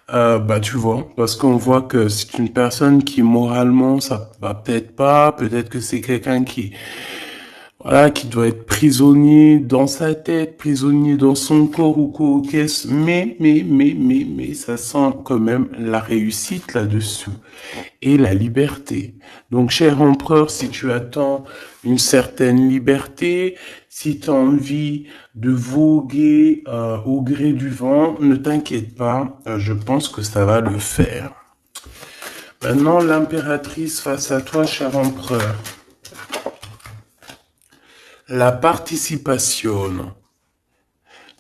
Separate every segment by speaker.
Speaker 1: Bah, tu vois, parce qu'on voit que c'est une personne qui moralement ça va peut-être pas, peut-être que c'est quelqu'un qui voilà, qui doit être prisonnier dans sa tête, prisonnier dans son corps ou quoi, qu'est-ce, mais, ça sent quand même la réussite là-dessus et la liberté. Donc, cher empereur, si tu attends une certaine liberté, si tu as envie de voguer au gré du vent, ne t'inquiète pas, je pense que ça va le faire. Maintenant, l'impératrice face à toi, cher empereur. La participation.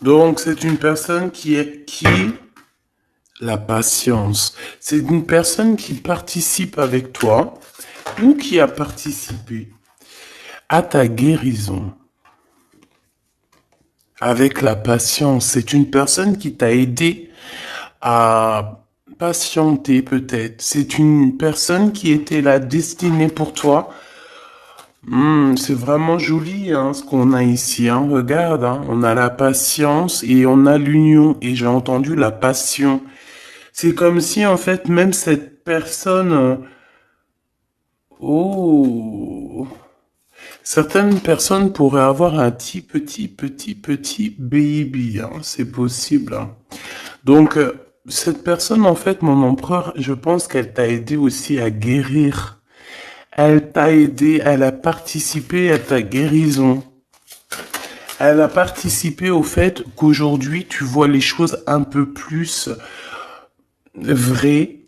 Speaker 1: Donc, c'est une personne qui la patience. C'est une personne qui participe avec toi ou qui a participé à ta guérison. Avec la patience, c'est une personne qui t'a aidé à patienter peut-être. C'est une personne qui était la destinée pour toi. C'est vraiment joli hein, ce qu'on a ici. Hein. Regarde, hein, on a la patience et on a l'union. Et j'ai entendu la passion. C'est comme si en fait même cette personne... oh, certaines personnes pourraient avoir un petit baby. Hein, c'est possible. Hein. Donc cette personne en fait, mon empereur, je pense qu'elle t'a aidé aussi à guérir. Elle t'a aidé, elle a participé à ta guérison. Elle a participé au fait qu'aujourd'hui, tu vois les choses un peu plus vraies.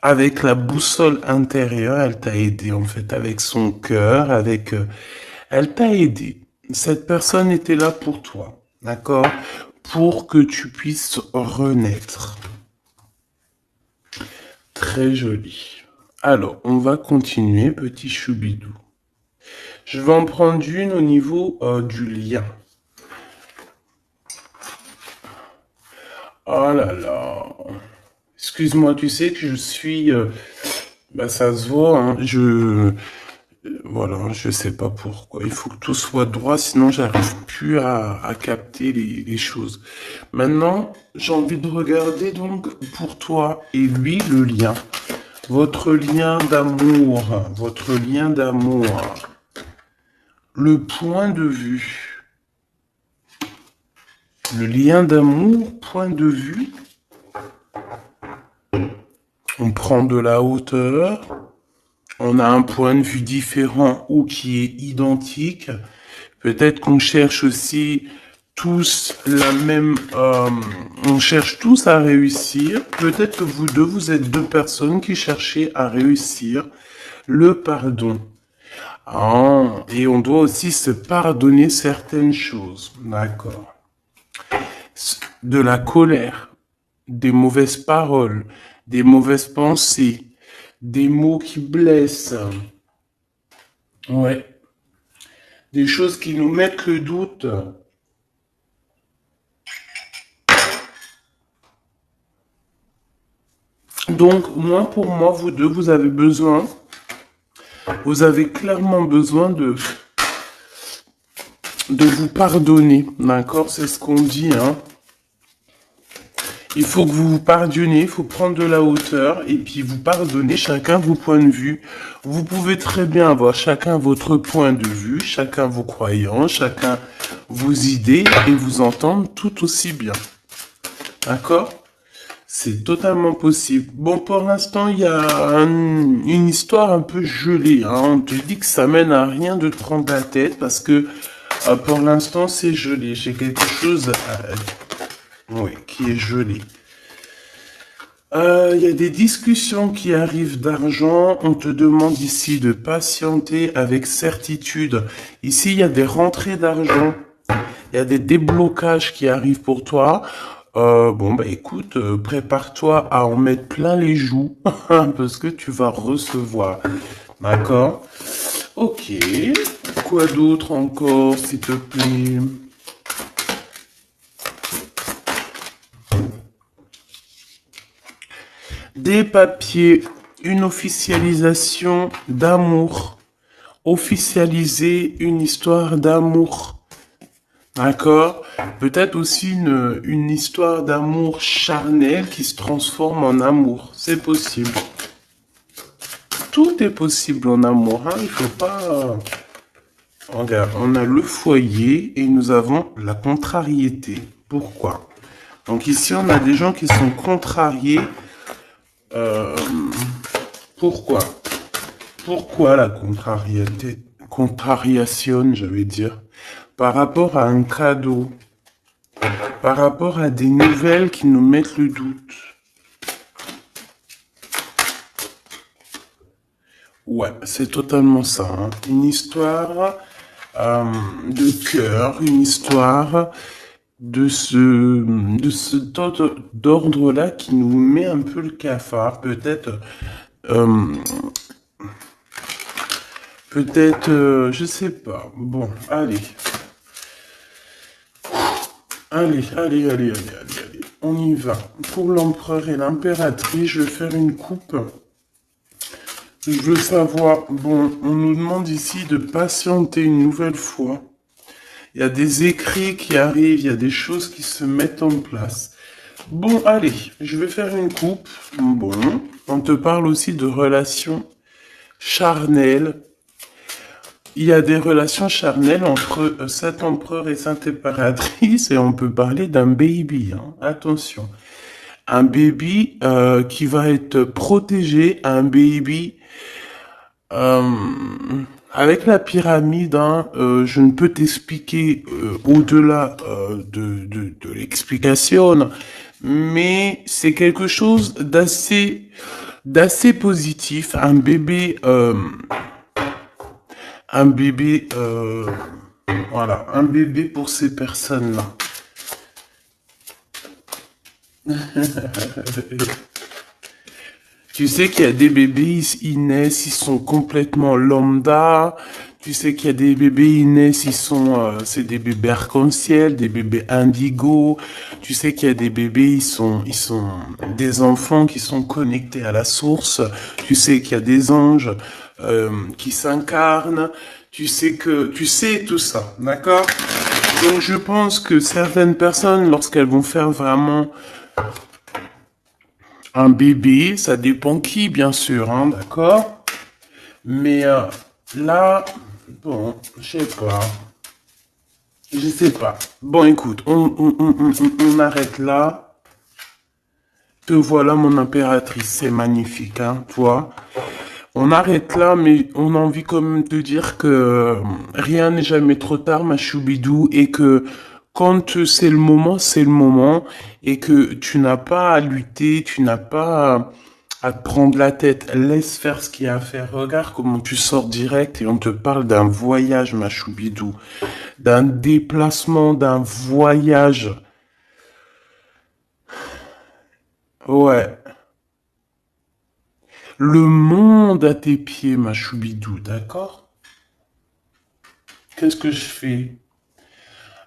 Speaker 1: Avec la boussole intérieure, elle t'a aidé en fait, avec son cœur, avec... elle t'a aidé. Cette personne était là pour toi, d'accord? Pour que tu puisses renaître. Très joli. Alors, on va continuer, petit choubidou. Je vais en prendre une au niveau du lien. Oh là là. Excuse-moi, tu sais que je suis... bah ça se voit, hein, voilà, je sais pas pourquoi. Il faut que tout soit droit, sinon j'arrive plus à capter les choses. Maintenant, j'ai envie de regarder donc pour toi et lui le lien. Votre lien d'amour, votre lien d'amour. Le point de vue. Le lien d'amour, point de vue. On prend de la hauteur. On a un point de vue différent ou qui est identique. Peut-être qu'on cherche aussi tous la même... on cherche tous à réussir. Peut-être que vous deux, vous êtes deux personnes qui cherchez à réussir le pardon. Ah, et on doit aussi se pardonner certaines choses. D'accord. De la colère, des mauvaises paroles, des mauvaises pensées, des mots qui blessent. Ouais. Des choses qui nous mettent le doute. Donc, moi, pour moi, vous deux, vous avez clairement besoin de vous pardonner. D'accord? C'est ce qu'on dit, hein. Il faut que vous vous pardonnez, il faut prendre de la hauteur et puis vous pardonner chacun vos points de vue. Vous pouvez très bien avoir chacun votre point de vue, chacun vos croyances, chacun vos idées et vous entendre tout aussi bien. D'accord? C'est totalement possible. Bon, pour l'instant, il y a une histoire un peu gelée. Hein. On te dit que ça mène à rien de te prendre la tête parce que pour l'instant, c'est gelé. J'ai quelque chose oui, qui est gelé. Il y a des discussions qui arrivent d'argent. On te demande ici de patienter avec certitude. Ici, il y a des rentrées d'argent. Il y a des déblocages qui arrivent pour toi. Bon, bah écoute, prépare-toi à en mettre plein les joues parce que tu vas recevoir. D'accord? Ok. Quoi d'autre encore, s'il te plaît? Des papiers, une officialisation d'amour. Officialiser une histoire d'amour. D'accord? Peut-être aussi une histoire d'amour charnel qui se transforme en amour. C'est possible. Tout est possible en amour, hein. Il faut pas... Regarde, on a le foyer et nous avons la contrariété. Pourquoi? Donc ici, on a des gens qui sont contrariés. Euh, pourquoi? Pourquoi la contrariété? Contrariation, je vais dire. Par rapport à un cadeau. Par rapport à des nouvelles qui nous mettent le doute. Ouais, c'est totalement ça, hein. Une histoire de cœur, une histoire de ce d'ordre-là qui nous met un peu le cafard. Peut-être, euh, je sais pas. Bon, allez. Allez. On y va. Pour l'empereur et l'impératrice, je vais faire une coupe. Je veux savoir, bon, on nous demande ici de patienter une nouvelle fois. Il y a des écrits qui arrivent, il y a des choses qui se mettent en place. Bon, allez, je vais faire une coupe. Bon, on te parle aussi de relations charnelles. Il y a des relations charnelles entre cet empereur et cette impératrice et on peut parler d'un baby, hein. Attention. Un baby qui va être protégé, un baby euh, avec la pyramide, hein, je ne peux t'expliquer au-delà de l'explication, mais c'est quelque chose d'assez positif. Un bébé, voilà, un bébé pour ces personnes-là. Tu sais qu'il y a des bébés, ils naissent, ils sont complètement lambda. Tu sais qu'il y a des bébés, ils naissent, c'est des bébés arc-en-ciel, des bébés indigo. Tu sais qu'il y a des bébés, ils sont des enfants qui sont connectés à la source. Tu sais qu'il y a des anges qui s'incarnent. Tu sais tout ça, d'accord? Donc je pense que certaines personnes, lorsqu'elles vont faire vraiment un bébé, ça dépend qui, bien sûr, hein, d'accord? Mais là, bon, je sais pas. Je sais pas. Bon, écoute, on arrête là. Te voilà, mon impératrice. C'est magnifique, hein, toi. On arrête là, mais on a envie quand même de dire que rien n'est jamais trop tard, ma choubidou, et que quand c'est le moment, et que tu n'as pas à lutter, tu n'as pas à te prendre la tête. Laisse faire ce qu'il y a à faire. Regarde comment tu sors direct et on te parle d'un voyage, ma choubidou, d'un déplacement, d'un voyage. Ouais. Le monde à tes pieds, ma choubidou, d'accord? Qu'est-ce que je fais?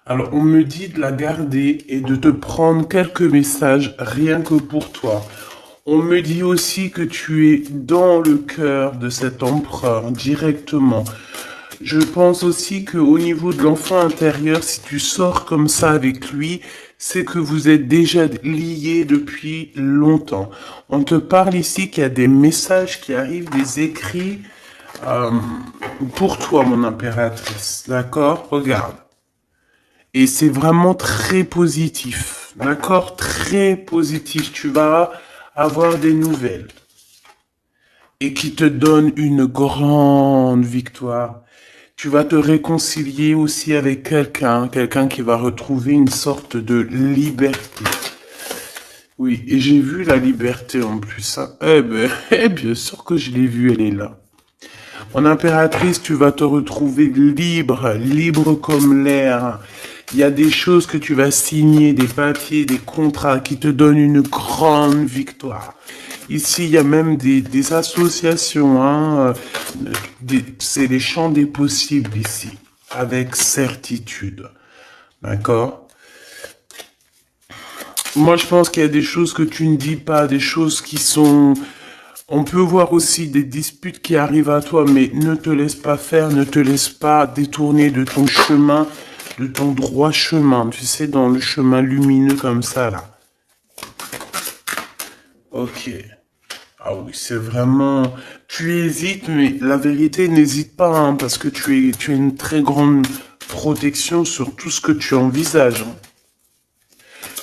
Speaker 1: Alors, on me dit de la garder et de te prendre quelques messages rien que pour toi. On me dit aussi que tu es dans le cœur de cet empereur directement. Je pense aussi qu'au niveau de l'enfant intérieur, si tu sors comme ça avec lui, c'est que vous êtes déjà liés depuis longtemps. On te parle ici qu'il y a des messages qui arrivent, des écrits euh, pour toi, mon impératrice. D'accord? Regarde. Et c'est vraiment très positif. D'accord? Très positif. Tu vas avoir des nouvelles. Et qui te donnent une grande victoire. Tu vas te réconcilier aussi avec quelqu'un qui va retrouver une sorte de liberté. Oui, et j'ai vu la liberté en plus, hein. Eh ben, bien sûr que je l'ai vue, elle est là. Mon impératrice, tu vas te retrouver libre, libre comme l'air. Il y a des choses que tu vas signer, des papiers, des contrats qui te donnent une grande victoire. Ici, il y a même des associations, hein, c'est les champs des possibles ici, avec certitude. D'accord? Moi, je pense qu'il y a des choses que tu ne dis pas, des choses qui sont... On peut voir aussi des disputes qui arrivent à toi, mais ne te laisse pas faire, ne te laisse pas détourner de ton chemin. de ton droit chemin, tu sais, dans le chemin lumineux comme ça, là. Ok. Ah oui, c'est vraiment... Tu hésites, mais la vérité, n'hésite pas, hein, parce que tu as une très grande protection sur tout ce que tu envisages, hein.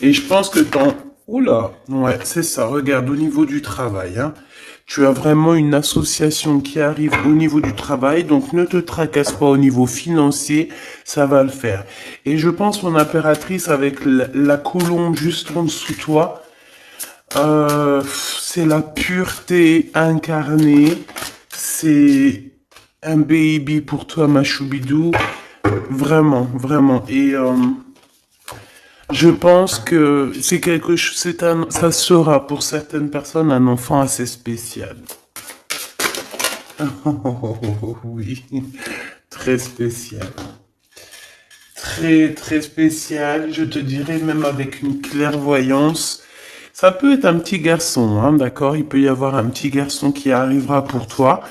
Speaker 1: Et je pense que ton... Oula, ouais, c'est ça. Regarde, au niveau du travail, hein, tu as vraiment une association qui arrive au niveau du travail, donc ne te tracasse pas au niveau financier, ça va le faire. Et je pense, mon impératrice, avec la colombe juste en dessous de toi, c'est la pureté incarnée. C'est un baby pour toi, ma choubidou. Vraiment, vraiment. Et je pense que c'est quelque chose, ça sera pour certaines personnes un enfant assez spécial. Oui, très spécial. Très, très spécial. Je te dirais même avec une clairvoyance. Ça peut être un petit garçon, hein, d'accord? Il peut y avoir un petit garçon qui arrivera pour toi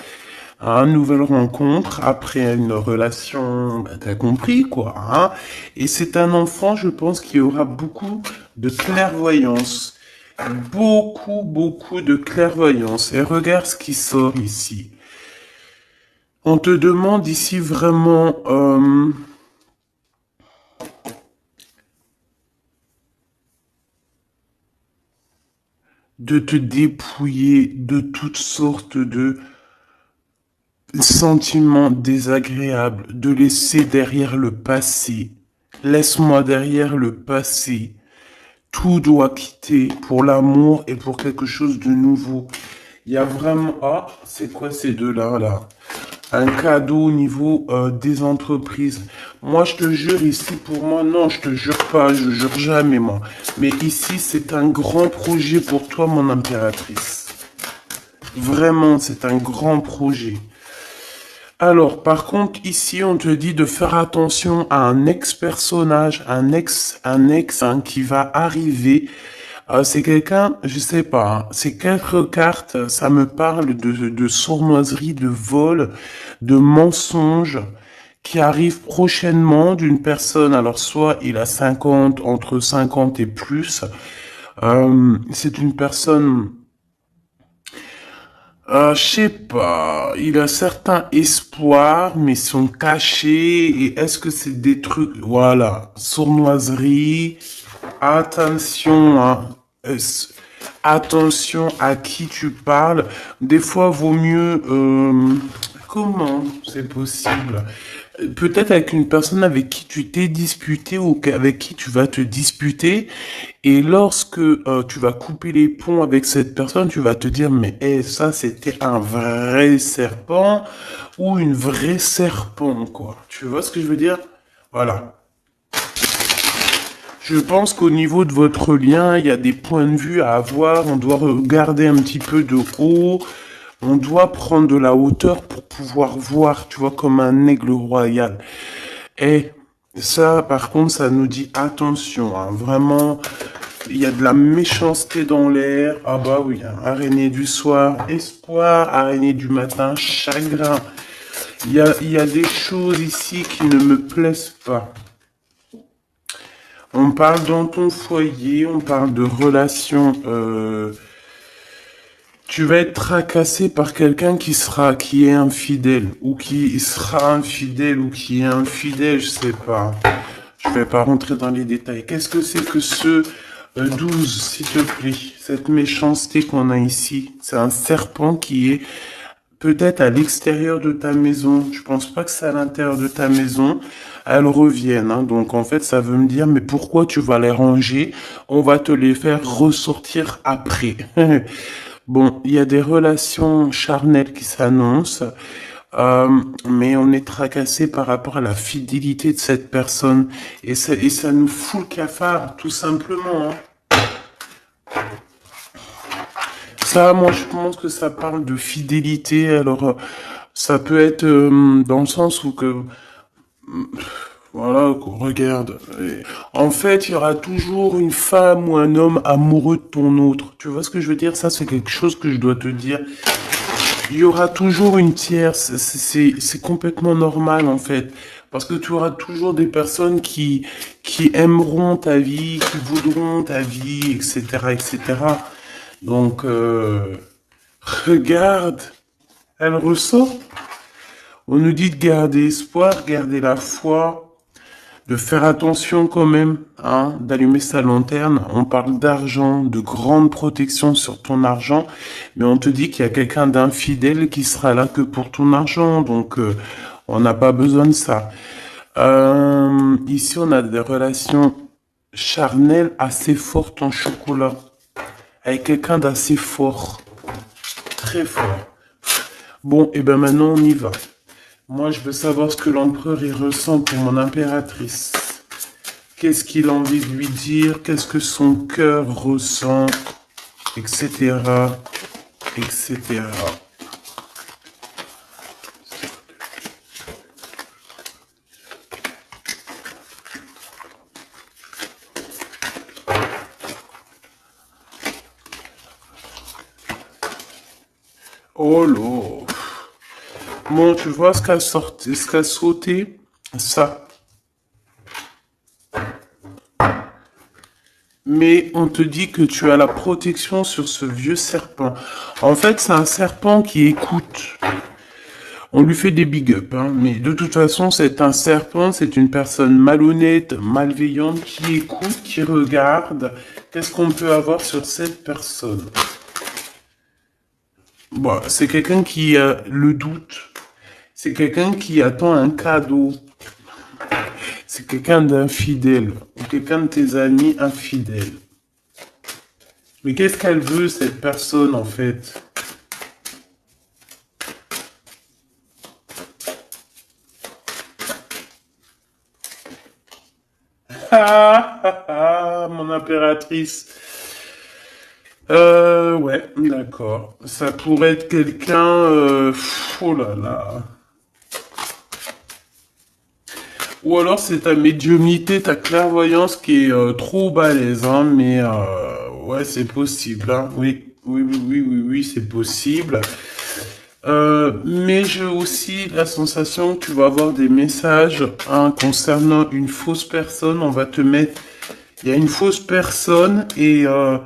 Speaker 1: à une nouvelle rencontre après une relation, bah, t'as compris quoi, hein? Et c'est un enfant, je pense, qui aura beaucoup de clairvoyance. Beaucoup, beaucoup de clairvoyance. Et regarde ce qui sort ici. On te demande ici vraiment de te dépouiller de toutes sortes de sentiments désagréables, de laisser derrière le passé. Laisse-moi derrière le passé. Tout doit quitter pour l'amour et pour quelque chose de nouveau. Il y a vraiment... Ah, c'est quoi ces deux-là, là? Un cadeau au niveau des entreprises. Moi, je te jure, ici, pour moi, non, je te jure pas, je jure jamais, moi. Mais ici, c'est un grand projet pour toi, mon impératrice. Vraiment, c'est un grand projet. Alors, par contre, ici, on te dit de faire attention à un ex-personnage, un ex hein, qui va arriver. C'est quelqu'un, je sais pas, hein, ces quatre cartes, ça me parle de sournoiserie, de vol, de mensonge qui arrive prochainement d'une personne. Alors, soit il a 50, entre 50 et plus. C'est une personne... je sais pas, il a certains espoirs, mais sont cachés, et est-ce que c'est des trucs, voilà, sournoiserie, attention, hein, attention à qui tu parles, des fois vaut mieux, comment c'est possible? Peut-être avec une personne avec qui tu t'es disputé ou avec qui tu vas te disputer. Et lorsque tu vas couper les ponts avec cette personne, tu vas te dire, mais ça, c'était un vrai serpent ou une vraie serpent, quoi. Tu vois ce que je veux dire? Voilà. Je pense qu'au niveau de votre lien, il y a des points de vue à avoir. On doit regarder un petit peu de haut. On doit prendre de la hauteur pour pouvoir voir, tu vois, comme un aigle royal. Et ça, par contre, ça nous dit attention, hein, vraiment, il y a de la méchanceté dans l'air. Ah bah oui, hein, araignée du soir, espoir, araignée du matin, chagrin. Il y a des choses ici qui ne me plaisent pas. On parle dans ton foyer, on parle de relations. Tu vas être tracassé par quelqu'un qui est infidèle, ou qui sera infidèle, ou qui est infidèle, je sais pas. Je vais pas rentrer dans les détails. Qu'est-ce que c'est que ce 12, s'il te plaît? Cette méchanceté qu'on a ici. C'est un serpent qui est peut-être à l'extérieur de ta maison. Je pense pas que c'est à l'intérieur de ta maison. Elles reviennent, hein. Donc en fait, ça veut me dire, mais pourquoi tu vas les ranger? On va te les faire ressortir après. Bon, il y a des relations charnelles qui s'annoncent, mais on est tracassé par rapport à la fidélité de cette personne. Et ça nous fout le cafard, tout simplement, hein. Ça, moi, je pense que ça parle de fidélité. Alors, ça peut être dans le sens où que... Voilà, qu'on regarde. En fait, il y aura toujours une femme ou un homme amoureux de ton autre. Tu vois ce que je veux dire? Ça, c'est quelque chose que je dois te dire. Il y aura toujours une tierce. C'est complètement normal, en fait. Parce que tu auras toujours des personnes qui aimeront ta vie, qui voudront ta vie, etc., etc. Donc, regarde, elle ressort. On nous dit de garder espoir, garder la foi, de faire attention quand même, hein, d'allumer sa lanterne. On parle d'argent, de grande protection sur ton argent, mais on te dit qu'il y a quelqu'un d'infidèle qui sera là que pour ton argent, donc on n'a pas besoin de ça. Ici, on a des relations charnelles assez fortes en chocolat, avec quelqu'un d'assez fort, très fort. Bon, et ben maintenant on y va. Moi, je veux savoir ce que l'empereur il ressent pour mon impératrice. Qu'est-ce qu'il a envie de lui dire? Qu'est-ce que son cœur ressent? Etc. Etc. Oh là. Bon, tu vois ce qu'a sorti, ce qu'a sauté? Ça. Mais on te dit que tu as la protection sur ce vieux serpent. En fait, c'est un serpent qui écoute. On lui fait des big up, hein, mais de toute façon, c'est un serpent, c'est une personne malhonnête, malveillante, qui écoute, qui regarde. Qu'est-ce qu'on peut avoir sur cette personne? Bon, c'est quelqu'un qui a le doute. C'est quelqu'un qui attend un cadeau. C'est quelqu'un d'infidèle. Ou quelqu'un de tes amis infidèles. Mais qu'est-ce qu'elle veut, cette personne, en fait? Ah, ah, ah, mon impératrice. Ouais, d'accord. Ça pourrait être quelqu'un... oh là là. Ou alors c'est ta médiumnité, ta clairvoyance qui est trop balèze, hein, mais ouais, c'est possible, hein. Oui, oui, oui, oui, oui, oui, c'est possible. Mais j'ai aussi la sensation que tu vas avoir des messages, hein, concernant une fausse personne. On va te mettre... Il y a une fausse personne et... ah,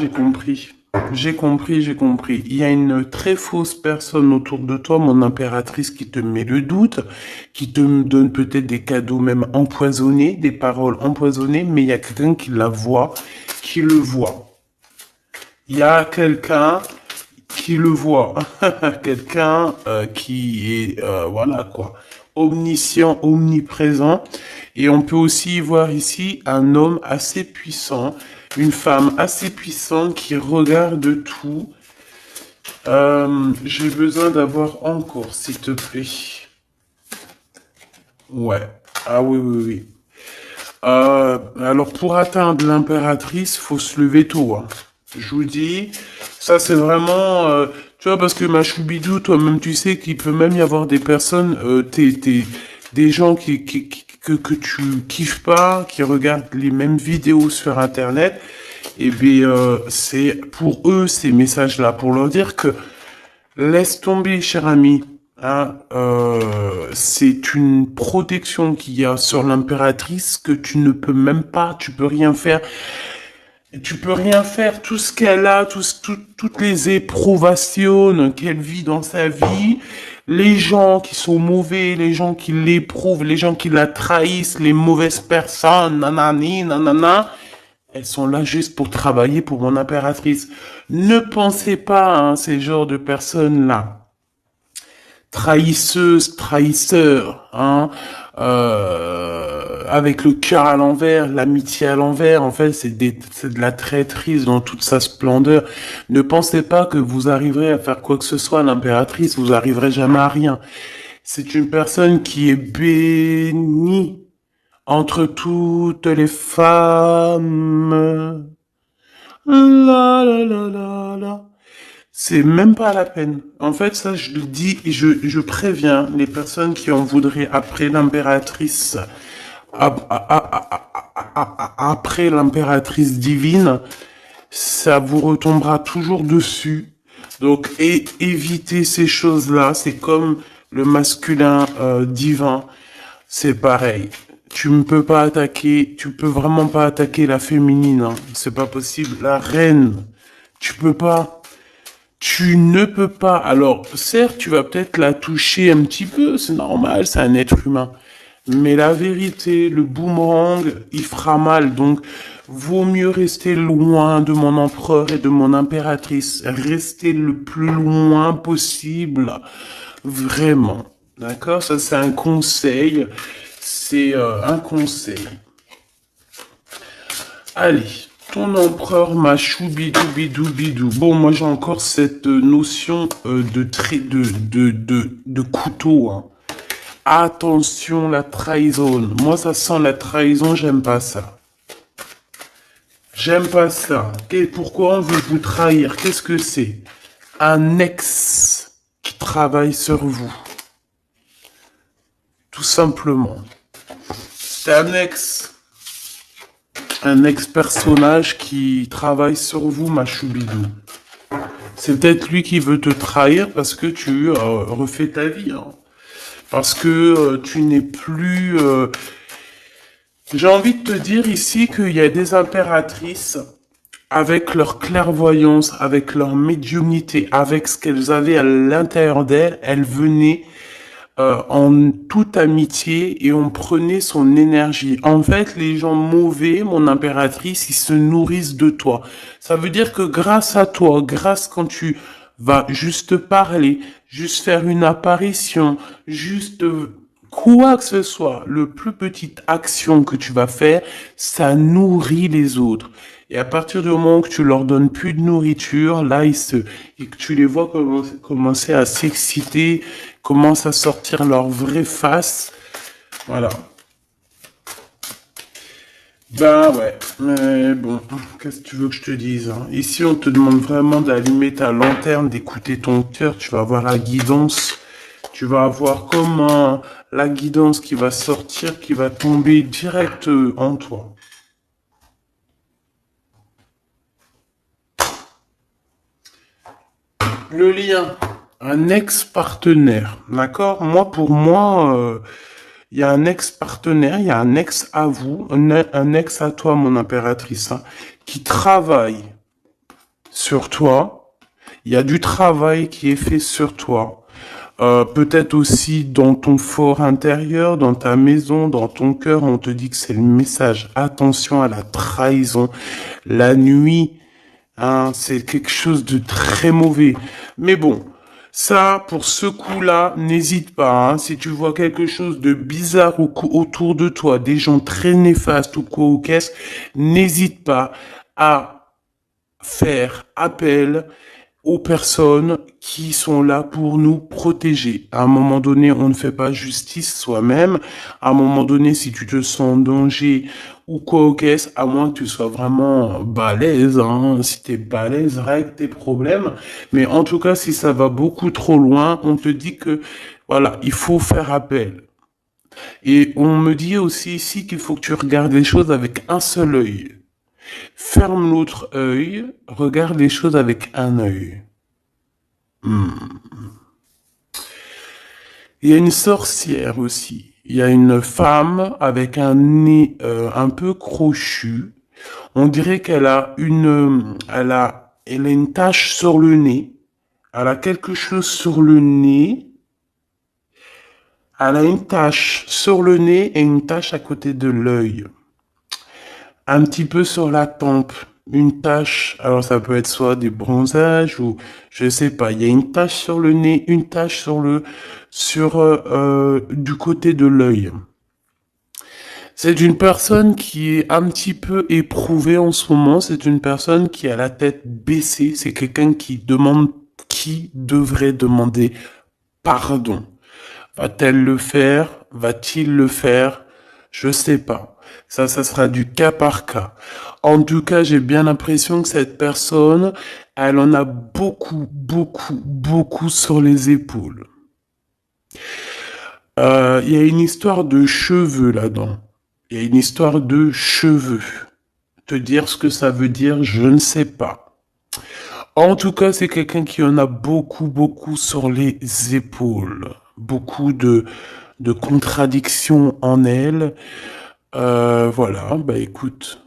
Speaker 1: j'ai compris. J'ai compris, j'ai compris. Il y a une très fausse personne autour de toi, mon impératrice, qui te met le doute, qui te donne peut-être des cadeaux même empoisonnés, des paroles empoisonnées, mais il y a quelqu'un qui la voit, qui le voit. Il y a quelqu'un qui le voit. Quelqu'un qui est, voilà quoi, omniscient, omniprésent. Et on peut aussi voir ici un homme assez puissant, une femme assez puissante qui regarde tout. J'ai besoin d'avoir encore, s'il te plaît. Ouais. Ah oui, oui, oui. Alors pour atteindre l'impératrice, faut se lever tôt, hein. Je vous dis, ça c'est vraiment, tu vois, parce que ma choubidou, toi-même tu sais qu'il peut même y avoir des personnes, des gens que tu kiffes pas, qui regardent les mêmes vidéos sur internet, et bien c'est pour eux ces messages-là, pour leur dire que laisse tomber, cher ami. Hein, c'est une protection qu'il y a sur l'impératrice que tu ne peux même pas, tu peux rien faire. Tu peux rien faire. Tout ce qu'elle a, toutes les éprouvations qu'elle vit dans sa vie, les gens qui sont mauvais, les gens qui l'éprouvent, les gens qui la trahissent, les mauvaises personnes, nanani, nanana, elles sont là juste pour travailler pour mon impératrice. Ne pensez pas, hein, ces genres de personnes-là, trahisseuses, trahisseurs, hein, avec le cœur à l'envers, l'amitié à l'envers, en fait, c'est de la traîtrise dans toute sa splendeur. Ne pensez pas que vous arriverez à faire quoi que ce soit à l'impératrice, vous arriverez jamais à rien. C'est une personne qui est bénie entre toutes les femmes. La la la la la. C'est même pas la peine. En fait, ça, je le dis et je préviens les personnes qui en voudraient après l'impératrice, après l'impératrice divine, ça vous retombera toujours dessus. Donc, évitez ces choses-là. C'est comme le masculin divin. c'est pareil. Tu ne peux pas attaquer, tu peux vraiment pas attaquer la féminine, hein. C'est pas possible. La reine, tu peux pas. Tu ne peux pas. Alors, certes, tu vas peut-être la toucher un petit peu, c'est normal, c'est un être humain. Mais la vérité, le boomerang, il fera mal. Donc, vaut mieux rester loin de mon empereur et de mon impératrice. Rester le plus loin possible. Vraiment. D'accord? Ça, c'est un conseil. C'est un conseil. Allez. Ton empereur m'a choubidoubidou. Bon, moi j'ai encore cette notion de couteau, hein. Attention, la trahison. Moi, ça sent la trahison, j'aime pas ça. J'aime pas ça. Et pourquoi on veut vous trahir? Qu'est-ce que c'est? Un ex qui travaille sur vous. Tout simplement. C'est un ex-personnage qui travaille sur vous, ma choubidou. C'est peut-être lui qui veut te trahir parce que tu refais ta vie, hein. Parce que tu n'es plus... J'ai envie de te dire ici qu'il y a des impératrices, avec leur clairvoyance, avec leur médiumnité, avec ce qu'elles avaient à l'intérieur d'elles, elles venaient en toute amitié et on prenait son énergie. En fait, les gens mauvais, mon impératrice, ils se nourrissent de toi. Ça veut dire que grâce à toi, grâce quand tu vas juste parler, juste faire une apparition, juste quoi que ce soit, le plus petite action que tu vas faire, ça nourrit les autres. Et à partir du moment où tu leur donnes plus de nourriture, là, et que tu les vois commencer à s'exciter, commencent à sortir leur vraie face. Voilà. Ben ouais, mais bon, qu'est-ce que tu veux que je te dise, hein? Ici, on te demande vraiment d'allumer ta lanterne, d'écouter ton cœur, tu vas avoir la guidance, tu vas avoir comment la guidance qui va sortir, qui va tomber direct en toi. Le lien, un ex-partenaire, d'accord? Moi, pour moi, il y a un ex-partenaire, il y a un ex à vous, un ex à toi, mon impératrice, hein, qui travaille sur toi. Il y a du travail qui est fait sur toi. Peut-être aussi dans ton fort intérieur, dans ta maison, dans ton cœur, on te dit que c'est le message. Attention à la trahison. La nuit, hein, c'est quelque chose de très mauvais. Mais bon, ça, pour ce coup-là, n'hésite pas, hein. Si tu vois quelque chose de bizarre autour de toi, des gens très néfastes ou quoi ou qu'est-ce, n'hésite pas à faire appel aux personnes qui sont là pour nous protéger. À un moment donné, on ne fait pas justice soi-même. À un moment donné, si tu te sens en danger ou quoi au caisse, à moins que tu sois vraiment balèze, hein. Si t'es balèze, règle tes problèmes. Mais en tout cas, si ça va beaucoup trop loin, on te dit que, voilà, il faut faire appel. Et on me dit aussi ici qu'il faut que tu regardes les choses avec un seul œil. Ferme l'autre œil, regarde les choses avec un œil. Il y a une sorcière aussi. Il y a une femme avec un nez un peu crochu. On dirait elle a une tache sur le nez. Elle a quelque chose sur le nez. Elle a une tache sur le nez et une tache à côté de l'œil. Un petit peu sur la tempe, une tache. Alors ça peut être soit des bronzages ou je sais pas. Il y a une tache sur le nez, une tache du côté de l'œil. C'est une personne qui est un petit peu éprouvée en ce moment. C'est une personne qui a la tête baissée. C'est quelqu'un qui devrait demander pardon. Va-t-elle le faire? Va-t-il le faire? Je sais pas. Ça sera du cas par cas. En tout cas, j'ai bien l'impression que cette personne, elle en a beaucoup, beaucoup, beaucoup sur les épaules. Il y a une histoire de cheveux là-dedans. Il y a une histoire de cheveux. Te dire ce que ça veut dire, je ne sais pas. En tout cas, c'est quelqu'un qui en a beaucoup, beaucoup sur les épaules. Beaucoup de contradiction en elle. Voilà, bah écoute,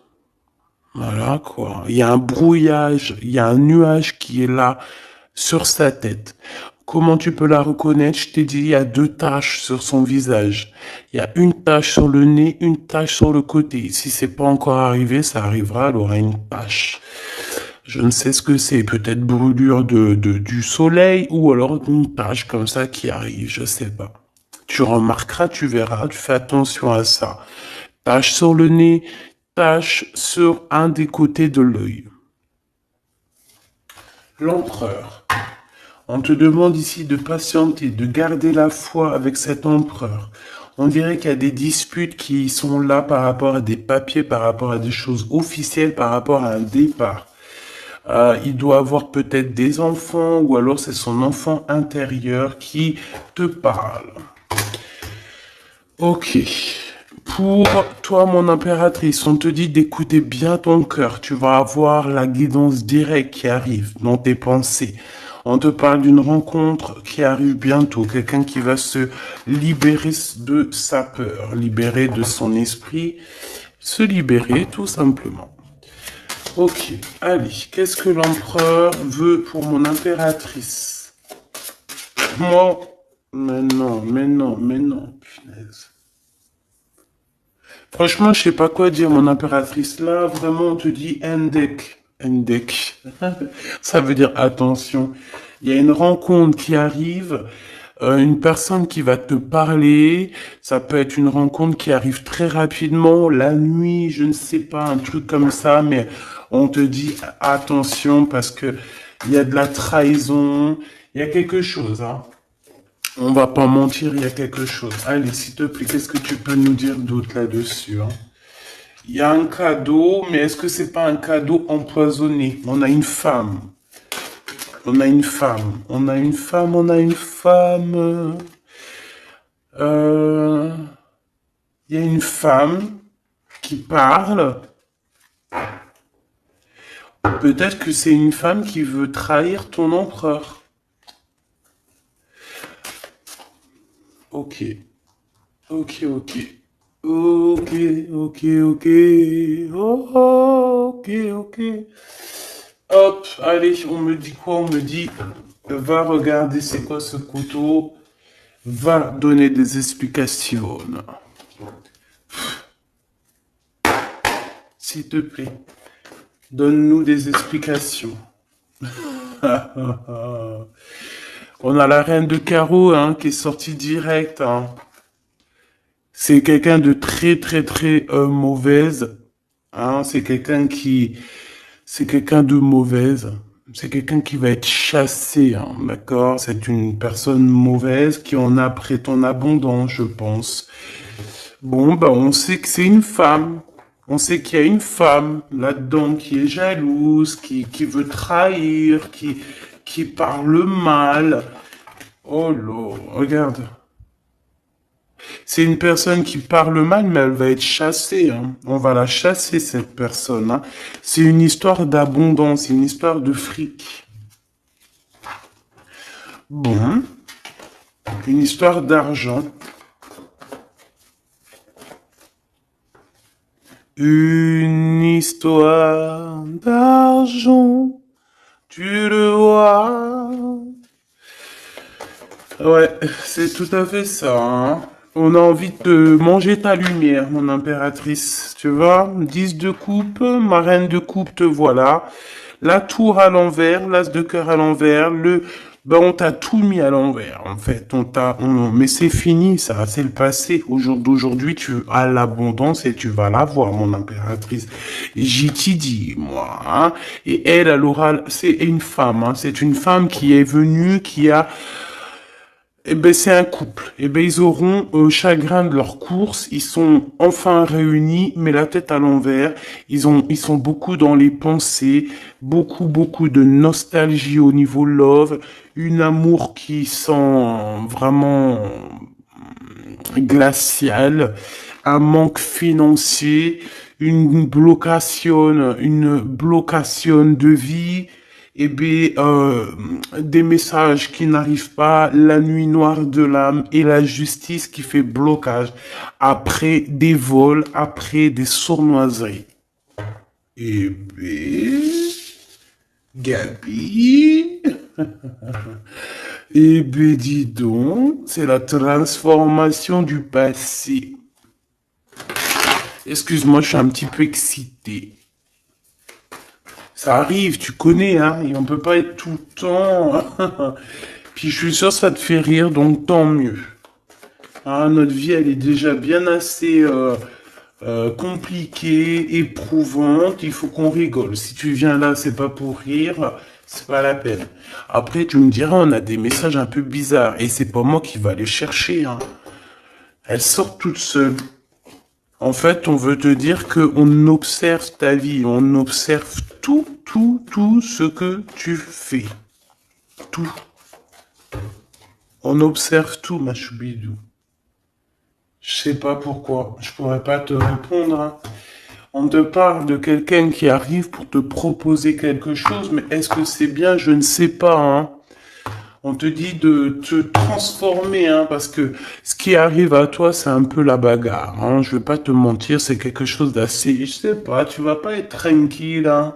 Speaker 1: voilà quoi. Il y a un brouillage, il y a un nuage qui est là sur sa tête. Comment tu peux la reconnaître? Je t'ai dit, il y a deux taches sur son visage. Il y a une tache sur le nez, une tache sur le côté. Si c'est pas encore arrivé, ça arrivera, elle aura une tache. Je ne sais ce que c'est, peut-être brûlure du soleil ou alors une tache comme ça qui arrive, je sais pas. Tu remarqueras, tu verras, tu fais attention à ça. Tache sur le nez, tache sur un des côtés de l'œil. L'empereur. On te demande ici de patienter, de garder la foi avec cet empereur. On dirait qu'il y a des disputes qui sont là par rapport à des papiers, par rapport à des choses officielles, par rapport à un départ. Il doit avoir peut-être des enfants ou alors c'est son enfant intérieur qui te parle. Ok. Pour toi, mon impératrice, on te dit d'écouter bien ton cœur. Tu vas avoir la guidance directe qui arrive dans tes pensées. On te parle d'une rencontre qui arrive bientôt. Quelqu'un qui va se libérer de sa peur, libérer de son esprit, se libérer tout simplement. Ok, allez, qu'est-ce que l'empereur veut pour mon impératrice? Moi, mais non, punaise. Franchement, je sais pas quoi dire, mon impératrice. Là, vraiment, on te dit Endek. Endek. Ça veut dire attention. Il y a une rencontre qui arrive, une personne qui va te parler. Ça peut être une rencontre qui arrive très rapidement, la nuit, je ne sais pas, un truc comme ça, mais on te dit attention parce que il y a de la trahison, il y a quelque chose, hein. On va pas mentir, il y a quelque chose. Allez, s'il te plaît, qu'est-ce que tu peux nous dire d'autre là-dessus, hein? Il y a un cadeau, mais est-ce que c'est pas un cadeau empoisonné? On a une femme. On a une femme. On a une femme, on a une femme. Euh, Il y a une femme qui parle. Peut-être que c'est une femme qui veut trahir ton empereur. Ok. Ok, ok. Ok, ok, ok. Oh, ok, ok. Hop, allez, on me dit quoi? On me dit, va regarder c'est quoi ce couteau. Va donner des explications. S'il te plaît, donne-nous des explications. On a la reine de carreau hein, qui est sortie direct. Hein. C'est quelqu'un de très très très mauvaise. Hein. C'est quelqu'un de mauvaise. C'est quelqu'un qui va être chassé, hein, d'accord? C'est une personne mauvaise qui en a après ton abondance, je pense. Bon, bah, on sait que c'est une femme. On sait qu'il y a une femme là-dedans qui est jalouse, qui veut trahir, qui parle mal. Oh là, regarde. C'est une personne qui parle mal, mais elle va être chassée. Hein. On va la chasser, cette personne. Hein. C'est une histoire d'abondance, une histoire de fric. Bon, une histoire d'argent. Une histoire d'argent, tu le vois. Ouais, c'est tout à fait ça. Hein. On a envie de manger ta lumière, mon impératrice. Tu vois, 10 de coupe, ma reine de coupe, te voilà. La tour à l'envers, l'as de cœur à l'envers, ben on t'a tout mis à l'envers, en fait. Mais c'est fini, ça, c'est le passé. D'aujourd'hui, tu as l'abondance et tu vas l'avoir, mon impératrice. J'y t'y dis, moi, hein. Et elle aura, c'est une femme, hein. C'est une femme qui est venue, qui a, eh ben, c'est un couple. Eh ben, ils auront chagrin de leur course. Ils sont enfin réunis, mais la tête à l'envers. Ils sont beaucoup dans les pensées, beaucoup de nostalgie au niveau love, une amour qui sent vraiment glacial, un manque financier, une blocation de vie eh bien, des messages qui n'arrivent pas, la nuit noire de l'âme et la justice qui fait blocage après des vols, après des sournoiseries. Eh bien, Gabi, eh bien, dis donc, c'est la transformation du passé. Excuse-moi, je suis un petit peu excité. Ça arrive, tu connais, hein, et on peut pas être tout le temps. Puis je suis sûr que ça te fait rire, donc tant mieux. Hein, notre vie, elle est déjà bien assez compliquée, éprouvante. Il faut qu'on rigole. Si tu viens là, c'est pas pour rire, c'est pas la peine. Après, tu me diras, on a des messages un peu bizarres, et c'est pas moi qui va les chercher. Hein. Elles sortent toutes seules. En fait, on veut te dire que on observe ta vie, on observe tout ce que tu fais. Tout. On observe tout, ma choubidou. Je sais pas pourquoi, je pourrais pas te répondre. Hein. On te parle de quelqu'un qui arrive pour te proposer quelque chose, mais est-ce que c'est bien? Je ne sais pas. Hein. On te dit de te transformer, hein, parce que ce qui arrive à toi, c'est un peu la bagarre. Hein. Je vais pas te mentir, c'est quelque chose d'assez... Je sais pas, tu vas pas être tranquille. Hein.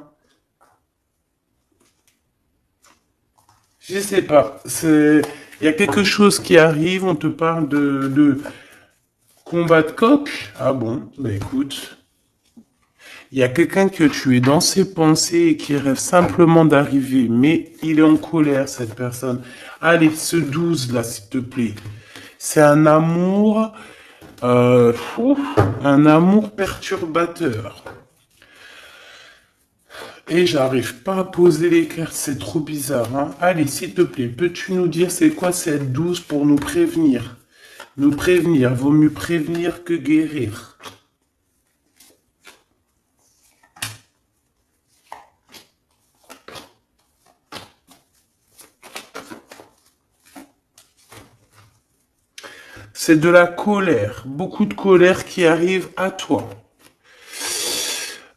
Speaker 1: Je sais pas. C'est... Il y a quelque chose qui arrive, on te parle de combat de coq. Ah bon, bah écoute. Il y a quelqu'un que tu es dans ses pensées et qui rêve simplement d'arriver, mais il est en colère, cette personne. Allez, ce 12 là, s'il te plaît. C'est un amour perturbateur. Et j'arrive pas à poser les cartes, c'est trop bizarre. Hein. Allez, s'il te plaît, peux-tu nous dire c'est quoi cette 12 pour nous prévenir? Nous prévenir, vaut mieux prévenir que guérir. C'est de la colère, beaucoup de colère qui arrive à toi.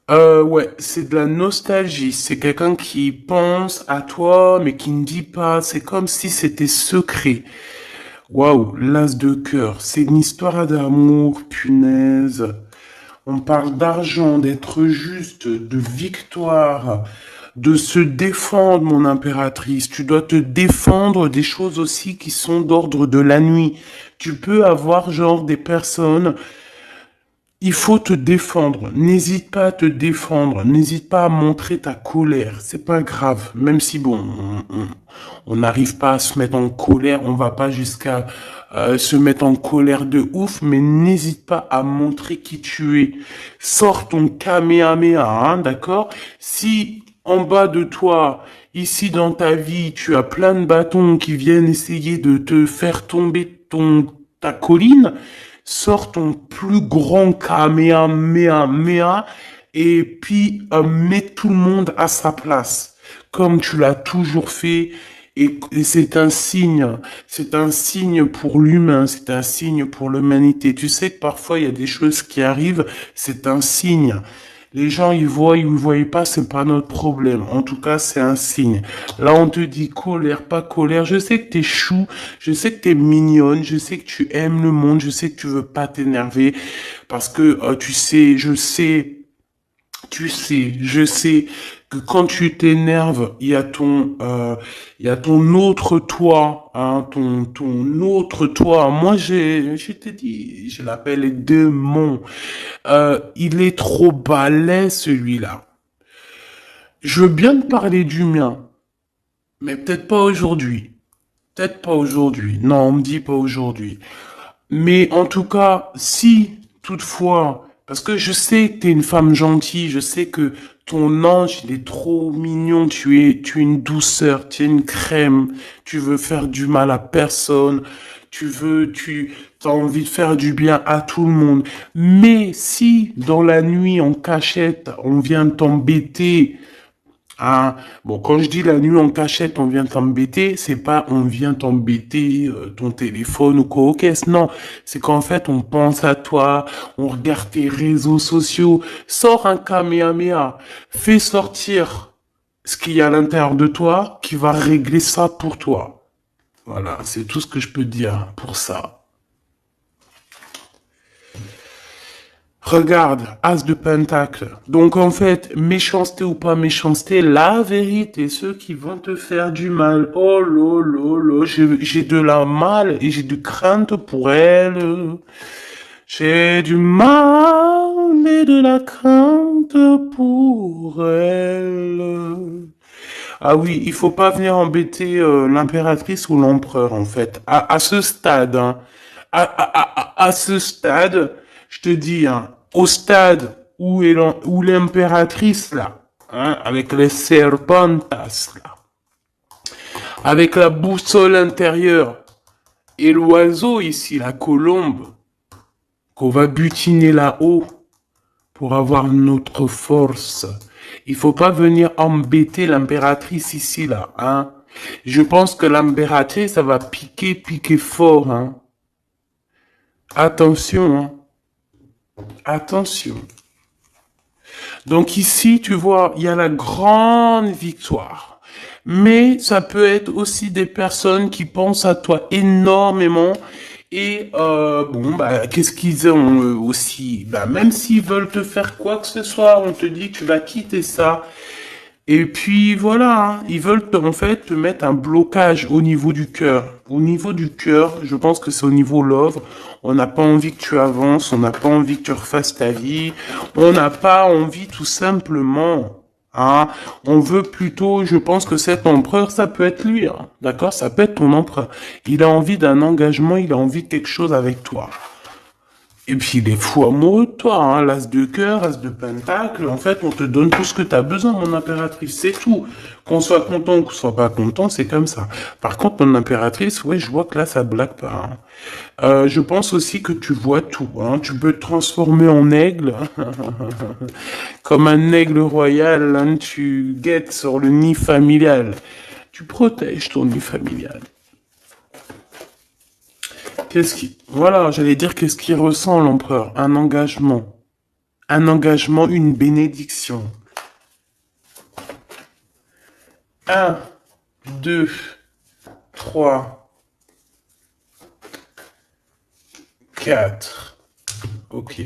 Speaker 1: Ouais, c'est de la nostalgie. C'est quelqu'un qui pense à toi, mais qui ne dit pas. C'est comme si c'était secret. Waouh, l'as de cœur. C'est une histoire d'amour, punaise. On parle d'argent, d'être juste, de victoire, de se défendre, mon impératrice. Tu dois te défendre des choses aussi qui sont d'ordre de la nuit. Tu peux avoir genre des personnes. Il faut te défendre. N'hésite pas à te défendre. N'hésite pas à montrer ta colère. C'est pas grave. Même si bon, on n'arrive pas à se mettre en colère, on va pas jusqu'à se mettre en colère de ouf, mais n'hésite pas à montrer qui tu es. Sors ton Kamehameha, hein, d'accord? Si en bas de toi, ici dans ta vie, tu as plein de bâtons qui viennent essayer de te faire tomber ta colline, sors ton plus grand Kamehameha et puis mets tout le monde à sa place, comme tu l'as toujours fait. Et c'est un signe pour l'humain, c'est un signe pour l'humanité. Tu sais que parfois il y a des choses qui arrivent, c'est un signe. Les gens, ils voient, ils ne voient pas, c'est pas notre problème. En tout cas, c'est un signe. Là, on te dit colère, pas colère. Je sais que t'es chou, je sais que t'es mignonne, je sais que tu aimes le monde, je sais que tu veux pas t'énerver. Parce que, tu sais, je sais que quand tu t'énerves, il y a ton autre toi, hein, ton autre toi. Moi, je t'ai dit, je l'appelle démon. Il est trop balèze, celui-là. Je veux bien te parler du mien, mais peut-être pas aujourd'hui. Peut-être pas aujourd'hui. Non, on me dit pas aujourd'hui. Mais en tout cas, si toutefois, parce que je sais que t'es une femme gentille, je sais que ton ange, il est trop mignon, tu es une douceur, tu es une crème, tu veux faire du mal à personne, tu as envie de faire du bien à tout le monde. Mais si dans la nuit, en cachette, on vient t'embêter, ah, bon, quand je dis la nuit en cachette, on vient t'embêter, c'est pas on vient t'embêter ton téléphone ou quoi aux caisses, non. C'est qu'en fait, on pense à toi, on regarde tes réseaux sociaux, sors un Kamehameha, fais sortir. ce qu'il y a à l'intérieur de toi qui va régler ça pour toi. Voilà, c'est tout ce que je peux dire pour ça. Regarde, As de Pentacle. Donc en fait, méchanceté ou pas méchanceté, la vérité, ceux qui vont te faire du mal, oh lolo, j'ai de la mal et j'ai de crainte pour elle. J'ai du mal et de la crainte pour elle. Ah oui, il faut pas venir embêter l'impératrice ou l'empereur en fait. À ce stade, hein, à ce stade, je te dis, hein, au stade où l'impératrice là, hein, avec les serpentas là, avec la boussole intérieure et l'oiseau ici, la colombe, qu'on va butiner là-haut pour avoir notre force. Il faut pas venir embêter l'impératrice ici, là, hein. Je pense que l'impératrice, ça va piquer fort, hein. Attention, hein. Attention. Donc ici, tu vois, il y a la grande victoire. Mais ça peut être aussi des personnes qui pensent à toi énormément. Et bon, bah, qu'est-ce qu'ils ont aussi? Bah, même s'ils veulent te faire quoi que ce soit, on te dit que tu vas quitter ça. Et puis voilà, hein, ils veulent en fait te mettre un blocage au niveau du cœur. Au niveau du cœur, je pense que c'est au niveau love. On n'a pas envie que tu avances, on n'a pas envie que tu refasses ta vie, on n'a pas envie tout simplement. Hein. On veut plutôt, je pense que cet empereur, ça peut être lui, hein, d'accord? Ça peut être ton empereur. Il a envie d'un engagement, il a envie de quelque chose avec toi. Et puis il est fou amoureux de toi, hein, l'as de cœur, as de pentacle. En fait, on te donne tout ce que tu as besoin, mon impératrice, c'est tout. Qu'on soit content ou qu'on soit pas content, c'est comme ça. Par contre, mon impératrice, ouais, je vois que là, ça blague pas. Hein. Je pense aussi que tu vois tout. Hein. Tu peux te transformer en aigle, comme un aigle royal. Hein, tu guettes sur le nid familial. Tu protèges ton nid familial. Voilà, j'allais dire qu'est-ce qu'il ressent l'empereur? Un engagement. Un engagement, une bénédiction. 1, 2, 3, 4. Ok.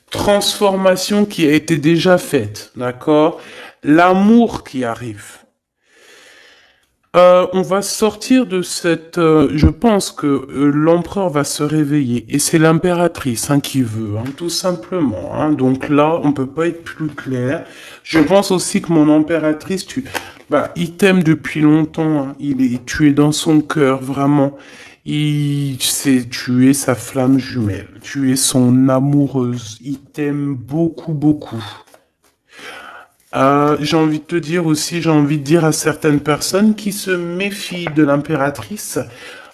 Speaker 1: Transformation qui a été déjà faite, d'accord? L'amour qui arrive. On va sortir de cette... je pense que l'empereur va se réveiller. Et c'est l'impératrice hein, qui veut, hein, tout simplement. Hein. Donc là, on peut pas être plus clair. Je pense aussi que mon impératrice, il t'aime depuis longtemps. Hein. Tu es dans son cœur, vraiment. Tu es sa flamme jumelle. Tu es son amoureuse. Il t'aime beaucoup. J'ai envie de te dire aussi, j'ai envie de dire à certaines personnes qui se méfient de l'impératrice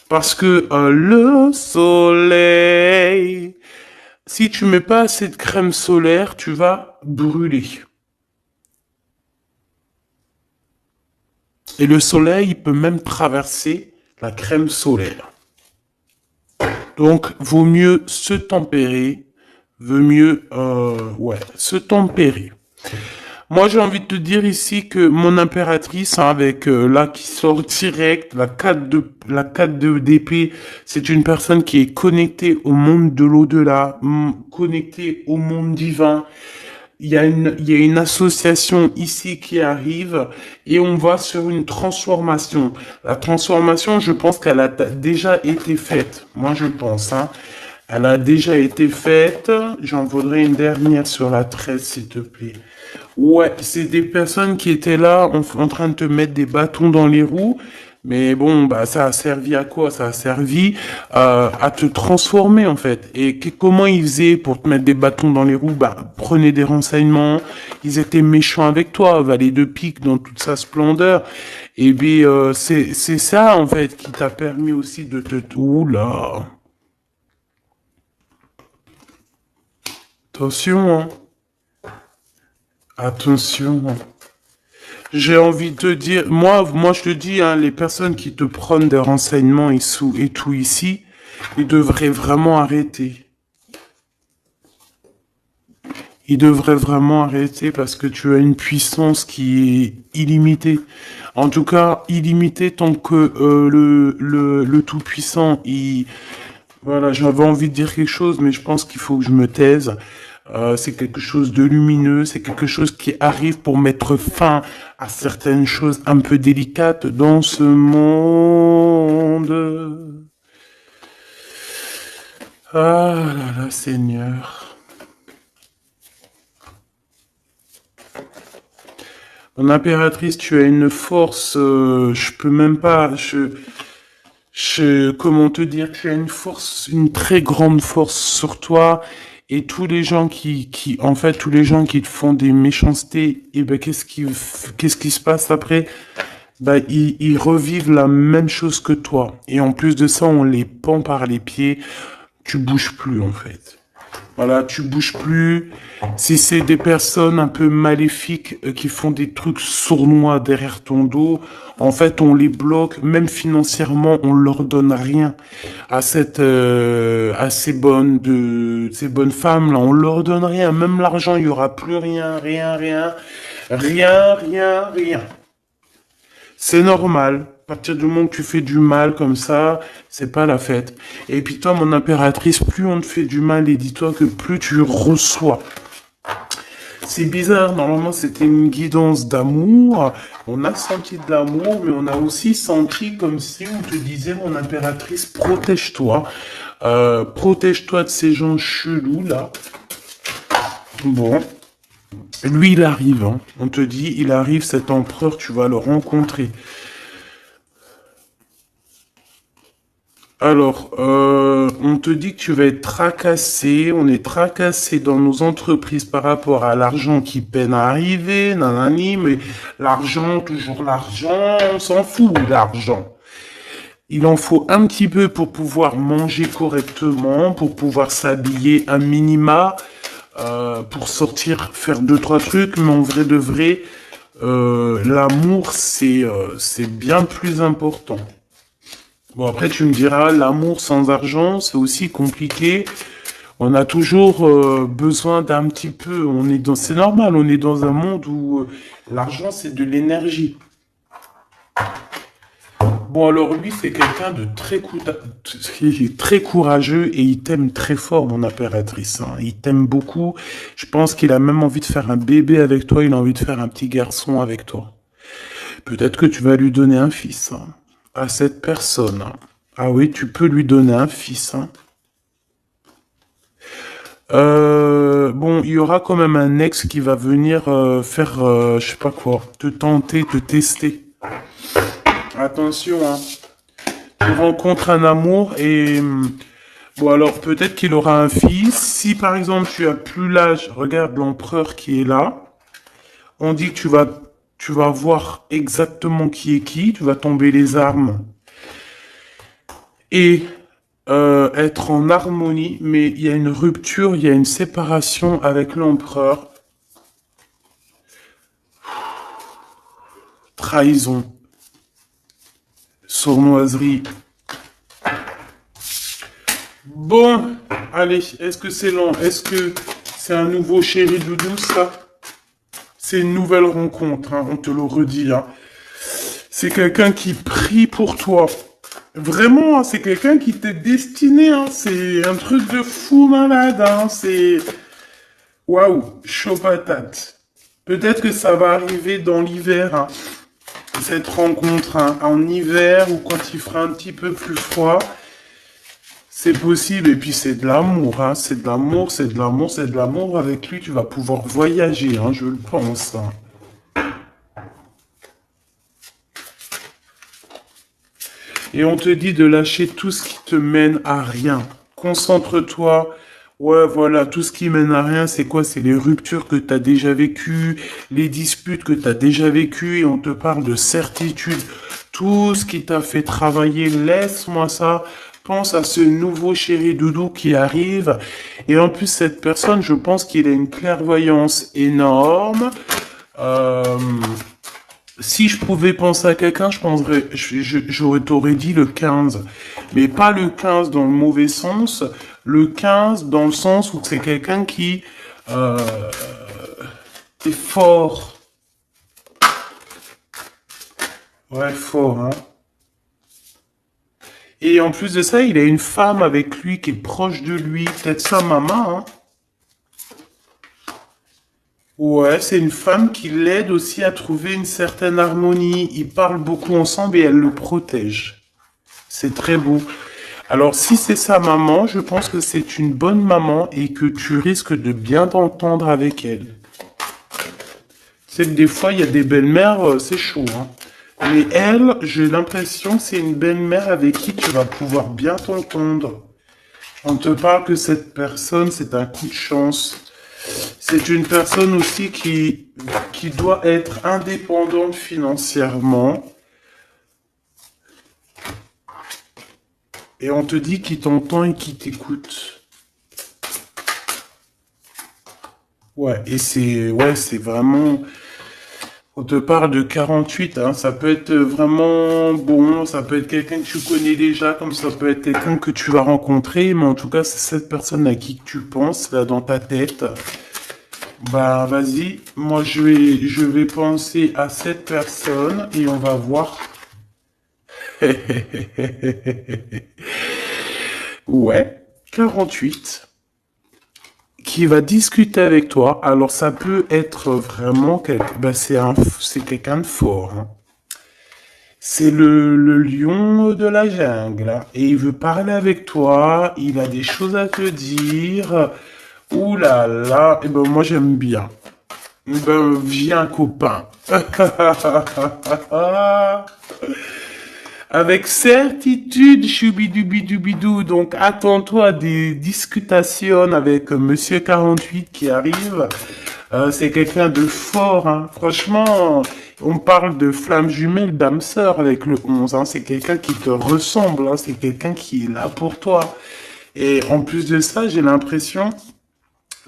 Speaker 1: parce que le soleil, si tu mets pas assez de crème solaire, tu vas brûler. Et le soleil, il peut même traverser la crème solaire. Donc, vaut mieux se tempérer, se tempérer. Moi, j'ai envie de te dire ici que mon impératrice, hein, avec là qui sort direct, la 4 de d'épée, c'est une personne qui est connectée au monde de l'au-delà, connectée au monde divin. Il y a une association ici qui arrive et on va sur une transformation. La transformation, je pense qu'elle a déjà été faite. Moi, je pense, hein. Elle a déjà été faite. J'en voudrais une dernière sur la 13, s'il te plaît. Ouais, c'est des personnes qui étaient là en train de te mettre des bâtons dans les roues. Mais bon, bah ça a servi à quoi? Ça a servi à te transformer en fait. Et comment ils faisaient pour te mettre des bâtons dans les roues? Bah prenez des renseignements. Ils étaient méchants avec toi, valet de pique dans toute sa splendeur. Et puis c'est ça en fait qui t'a permis aussi de te... Oula. Attention, hein. Attention. J'ai envie de te dire, moi je te dis, hein, les personnes qui te prennent des renseignements et tout ici, ils devraient vraiment arrêter. Il devrait vraiment arrêter parce que tu as une puissance qui est illimitée. En tout cas, illimitée tant que le Tout-Puissant, voilà, j'avais envie de dire quelque chose, mais je pense qu'il faut que je me taise. C'est quelque chose de lumineux, c'est quelque chose qui arrive pour mettre fin à certaines choses un peu délicates dans ce monde. Ah là là, Seigneur. Mon impératrice, tu as une force, je peux même pas, comment te dire, tu as une force, une très grande force sur toi, et tous les gens en fait, tous les gens qui te font des méchancetés, et ben, qu'est-ce qui se passe après? Bah, ils revivent la même chose que toi. Et en plus de ça, on les pend par les pieds. Tu bouges plus, en fait. Voilà, tu bouges plus. Si c'est des personnes un peu maléfiques qui font des trucs sournois derrière ton dos, en fait, on les bloque, même financièrement, on leur donne rien à ces bonnes femmes là, on leur donne rien, même l'argent, il y aura plus rien, rien, rien, rien, rien, rien. C'est normal. À partir du moment que tu fais du mal comme ça, c'est pas la fête. Et puis toi, mon impératrice, plus on te fait du mal, et dis-toi que plus tu reçois. C'est bizarre, normalement c'était une guidance d'amour. On a senti de l'amour, mais on a aussi senti comme si on te disait, mon impératrice, protège-toi. Protège-toi de ces gens chelous là. Bon. Lui, il arrive. Hein. On te dit, il arrive, cet empereur, tu vas le rencontrer. Alors, on te dit que tu vas être tracassé, on est tracassé dans nos entreprises par rapport à l'argent qui peine à arriver, nanani, mais l'argent, toujours l'argent, on s'en fout, l'argent. Il en faut un petit peu pour pouvoir manger correctement, pour pouvoir s'habiller un minima, pour sortir, faire deux, trois trucs, mais en vrai de vrai, l'amour, c'est bien plus important. Bon, après, tu me diras, l'amour sans argent, c'est aussi compliqué. On a toujours besoin d'un petit peu. C'est normal, on est dans un monde où l'argent, c'est de l'énergie. Bon, alors lui, c'est quelqu'un de très courageux et il t'aime très fort, mon impératrice. Hein. Il t'aime beaucoup. Je pense qu'il a même envie de faire un bébé avec toi. Il a envie de faire un petit garçon avec toi. Peut-être que tu vas lui donner un fils hein, à cette personne. Hein. Ah oui, tu peux lui donner un fils. Hein. Bon, il y aura quand même un ex qui va venir faire, je sais pas quoi, te tenter, te tester. Attention, hein. Tu rencontres un amour et bon alors peut-être qu'il aura un fils. Si par exemple tu as plus l'âge, regarde l'empereur qui est là. On dit que tu vas voir exactement qui est qui. Tu vas tomber les armes et être en harmonie, mais il y a une rupture, il y a une séparation avec l'empereur. Trahison, sournoiserie. Bon, allez, est-ce que c'est long? Est-ce que c'est un nouveau chéri doudou, ça? C'est une nouvelle rencontre, hein, on te le redit. Hein. C'est quelqu'un qui prie pour toi. Vraiment, hein, c'est quelqu'un qui t'est destiné. Hein. C'est un truc de fou malade. Hein. C'est... Waouh, chaud patate. Peut-être que ça va arriver dans l'hiver, hein, cette rencontre, hein, en hiver ou quand il fera un petit peu plus froid. C'est possible, et puis c'est de l'amour, hein, c'est de l'amour, c'est de l'amour, c'est de l'amour. Avec lui, tu vas pouvoir voyager, hein, je le pense. Hein. Et on te dit de lâcher tout ce qui te mène à rien. Concentre-toi. Ouais, voilà, tout ce qui mène à rien, c'est quoi? C'est les ruptures que tu as déjà vécues, les disputes que tu as déjà vécues, et on te parle de certitude. Tout ce qui t'a fait travailler, laisse-moi ça. Pense à ce nouveau chéri doudou qui arrive. Et en plus, cette personne, je pense qu'il a une clairvoyance énorme. Si je pouvais penser à quelqu'un, t'aurais dit le 15. Mais pas le 15 dans le mauvais sens, le 15 dans le sens où c'est quelqu'un qui Euh, T'es fort. Ouais, fort, hein. Et en plus de ça, il a une femme avec lui qui est proche de lui. Peut-être sa maman, hein. Ouais, c'est une femme qui l'aide aussi à trouver une certaine harmonie. Ils parlent beaucoup ensemble et elle le protège. C'est très beau. Alors, si c'est sa maman, je pense que c'est une bonne maman et que tu risques de bien t'entendre avec elle. C'est que des fois, il y a des belles-mères, c'est chaud, hein. Mais elle, j'ai l'impression que c'est une belle-mère avec qui tu vas pouvoir bien t'entendre. On te parle que cette personne, c'est un coup de chance. C'est une personne aussi qui doit être indépendante financièrement. Et on te dit qu'il t'entend et qu'il t'écoute. Ouais, c'est vraiment, on te parle de 48, hein, ça peut être vraiment bon, ça peut être quelqu'un que tu connais déjà, comme ça peut être quelqu'un que tu vas rencontrer, mais en tout cas, c'est cette personne à qui tu penses, là, dans ta tête. Bah, vas-y, moi, je vais penser à cette personne et on va voir. Ouais, 48. Qui va discuter avec toi. Alors ça peut être vraiment c'est quelqu'un de fort, hein. C'est le lion de la jungle, hein. Et il veut parler avec toi. Il a des choses à te dire. Ouh là là. Et ben moi j'aime bien. Eh ben viens copain. Avec certitude, choubidoubidoubidou. Donc, attends-toi à des discutations avec Monsieur 48 qui arrive. C'est quelqu'un de fort, hein. Franchement, on parle de flamme jumelle, d'âme sœur avec le 11, hein. C'est quelqu'un qui te ressemble, hein. C'est quelqu'un qui est là pour toi. Et en plus de ça, j'ai l'impression,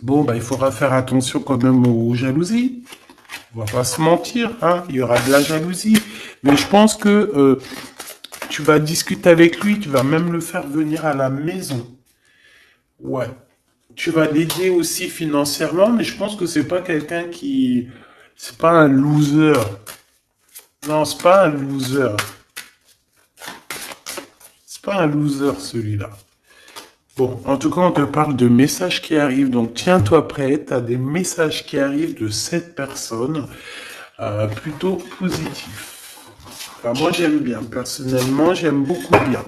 Speaker 1: bon, bah, il faudra faire attention quand même aux jalousies. On va pas se mentir, hein. Il y aura de la jalousie. Mais je pense que, tu vas discuter avec lui, tu vas même le faire venir à la maison. Ouais. Tu vas l'aider aussi financièrement, mais je pense que c'est pas quelqu'un qui... C'est pas un loser. Non, c'est pas un loser. C'est pas un loser, celui-là. Bon, en tout cas, on te parle de messages qui arrivent, donc tiens-toi prêt, t'as des messages qui arrivent de cette personne, plutôt positifs. Enfin, moi, j'aime bien, personnellement, j'aime beaucoup bien.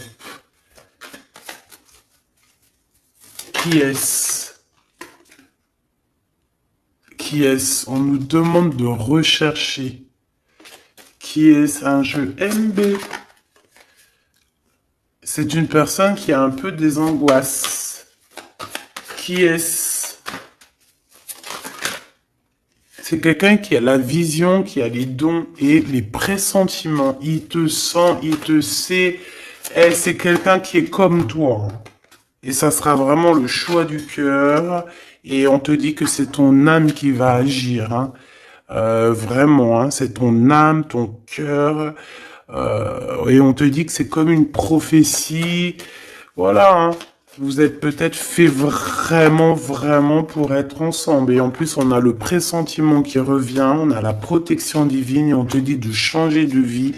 Speaker 1: Qui est-ce? Qui est-ce? On nous demande de rechercher. Qui est-ce? Un jeu MB. C'est une personne qui a un peu des angoisses. Qui est-ce? C'est quelqu'un qui a la vision, qui a les dons et les pressentiments. Il te sent, il te sait. Et c'est quelqu'un qui est comme toi. Et ça sera vraiment le choix du cœur. Et on te dit que c'est ton âme qui va agir, hein. Vraiment, hein, c'est ton âme, ton cœur. Et on te dit que c'est comme une prophétie. Voilà, hein. Vous êtes peut-être fait vraiment, vraiment pour être ensemble. Et en plus, on a le pressentiment qui revient, on a la protection divine et on te dit de changer de vie.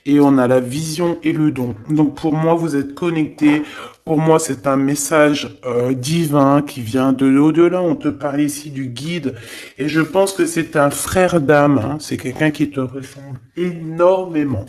Speaker 1: Et on a la vision et le don. Donc pour moi, vous êtes connectés. Pour moi, c'est un message divin qui vient de l'au-delà. On te parle ici du guide. Et je pense que c'est un frère d'âme, hein. C'est quelqu'un qui te ressemble énormément.